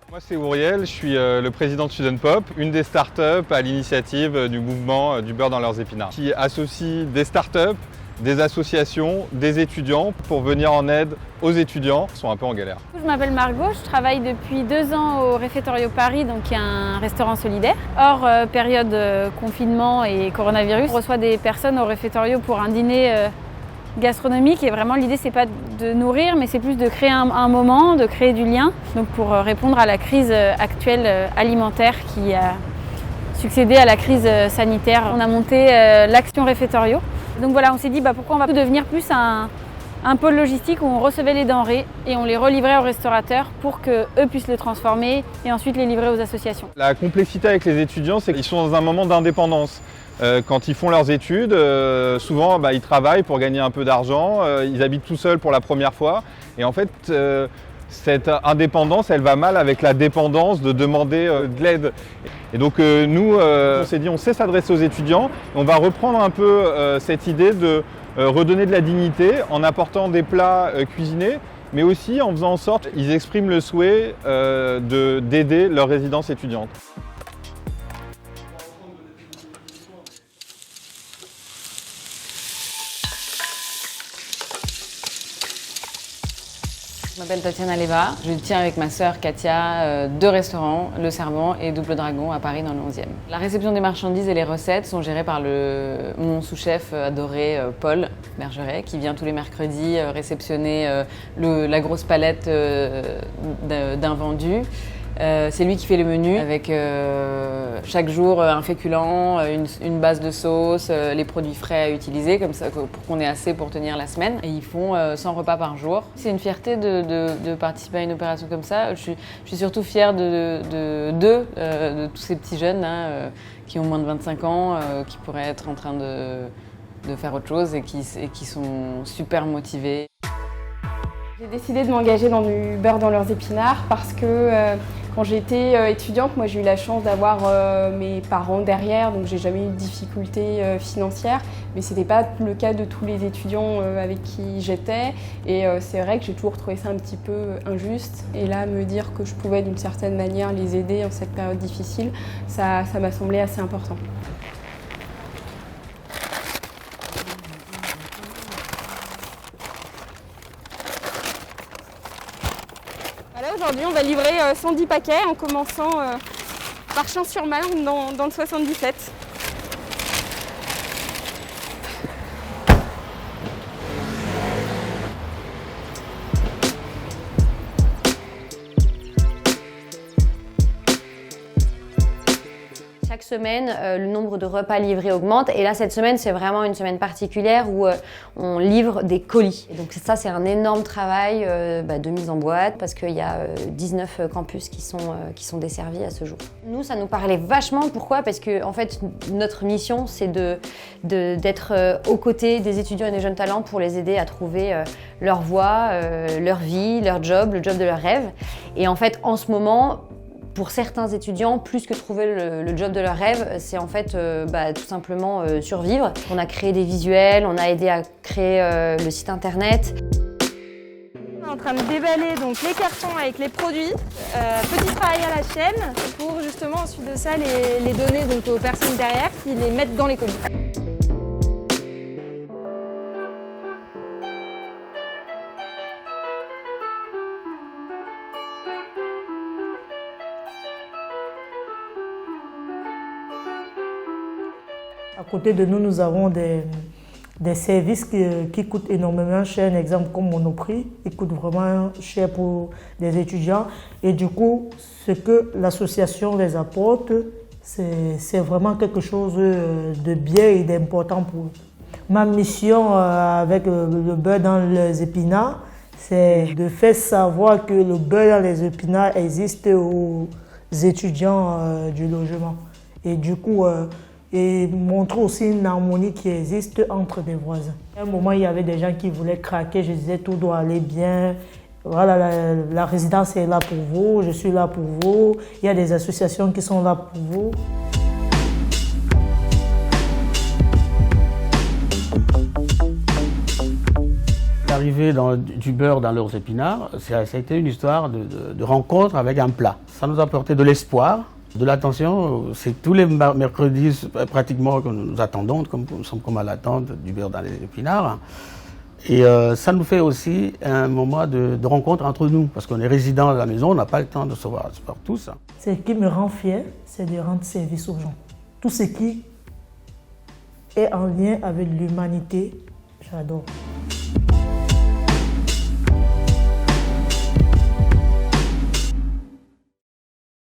Moi c'est Ouriel, je suis le président de Student Pop, une des startups à l'initiative du mouvement du beurre dans leurs épinards, qui associe des startups, des associations, des étudiants pour venir en aide aux étudiants qui sont un peu en galère. Je m'appelle Margot, je travaille depuis 2 ans au Réfectorio Paris, donc qui est un restaurant solidaire. Hors période confinement et coronavirus, on reçoit des personnes au Réfectorio pour un dîner gastronomique et vraiment l'idée c'est pas de nourrir mais c'est plus de créer un moment, de créer du lien. Donc pour répondre à la crise actuelle alimentaire qui a succédé à la crise sanitaire, on a monté l'action Réfectorio. Donc voilà, on s'est dit pourquoi on va devenir plus un pôle logistique où on recevait les denrées et on les relivrait aux restaurateurs pour qu'eux puissent les transformer et ensuite les livrer aux associations. La complexité avec les étudiants, c'est qu'ils sont dans un moment d'indépendance. Quand ils font leurs études, souvent ils travaillent pour gagner un peu d'argent, ils habitent tout seuls pour la première fois et en fait cette indépendance elle va mal avec la dépendance de demander de l'aide. Et donc nous on s'est dit on sait s'adresser aux étudiants, et on va reprendre un peu cette idée de redonner de la dignité en apportant des plats cuisinés, mais aussi en faisant en sorte qu'ils expriment le souhait d'aider leur résidence étudiante. Je m'appelle Tatiana Leva, je tiens avec ma sœur Katia 2 restaurants, Le Servant et Double Dragon à Paris dans le 11e. La réception des marchandises et les recettes sont gérées par mon sous-chef adoré Paul Bergeret qui vient tous les mercredis réceptionner la grosse palette d'invendus. C'est lui qui fait le menu avec chaque jour un féculent, une base de sauce, les produits frais à utiliser comme ça pour qu'on ait assez pour tenir la semaine. Et ils font 100 repas par jour. C'est une fierté de participer à une opération comme ça. Je suis surtout fière de tous ces petits jeunes qui ont moins de 25 ans, qui pourraient être en train de faire autre chose et qui sont super motivés. J'ai décidé de m'engager dans du beurre dans leurs épinards parce que quand j'étais étudiante, moi j'ai eu la chance d'avoir mes parents derrière, donc j'ai jamais eu de difficultés financières, mais c'était pas le cas de tous les étudiants avec qui j'étais et c'est vrai que j'ai toujours trouvé ça un petit peu injuste et là me dire que je pouvais d'une certaine manière les aider en cette période difficile, ça m'a semblé assez important. Aujourd'hui, on va livrer 110 paquets en commençant par Champs-sur-Marne dans le 77. Chaque semaine, le nombre de repas livrés augmente et là cette semaine c'est vraiment une semaine particulière où on livre des colis. Et donc ça c'est un énorme travail de mise en boîte parce qu'il y a 19 campus qui sont desservis à ce jour. Nous ça nous parlait vachement, pourquoi? Parce que en fait notre mission c'est d'être aux côtés des étudiants et des jeunes talents pour les aider à trouver leur voie, leur vie, leur job, le job de leurs rêves. Et en fait en ce moment, pour certains étudiants, plus que trouver le job de leur rêve, c'est en fait tout simplement survivre. On a créé des visuels, on a aidé à créer le site internet. On est en train de déballer donc les cartons avec les produits. Petit travail à la chaîne pour justement ensuite de ça les donner donc aux personnes derrière qui les mettent dans les colis. À côté de nous, nous avons des services qui coûtent énormément cher, un exemple comme Monoprix, ils coûtent vraiment cher pour les étudiants. Et du coup, ce que l'association les apporte, c'est vraiment quelque chose de bien et d'important pour eux. Ma mission avec le beurre dans les épinards, c'est de faire savoir que le beurre dans les épinards existe aux étudiants du logement. Et du coup, et montrer aussi une harmonie qui existe entre des voisins. À un moment, il y avait des gens qui voulaient craquer, je disais tout doit aller bien, voilà, la résidence est là pour vous, je suis là pour vous, il y a des associations qui sont là pour vous. L'arrivée du beurre dans leurs épinards, ça a été une histoire de rencontre avec un plat. Ça nous a apporté de l'espoir, de l'attention. C'est tous les mercredis pratiquement que nous attendons, nous sommes comme à l'attente du beurre dans les épinards. Et ça nous fait aussi un moment de rencontre entre nous, parce qu'on est résidents à la maison, on n'a pas le temps de se voir tous. Ce qui me rend fier, c'est de rendre service aux gens. Tout ce qui est en lien avec l'humanité, j'adore.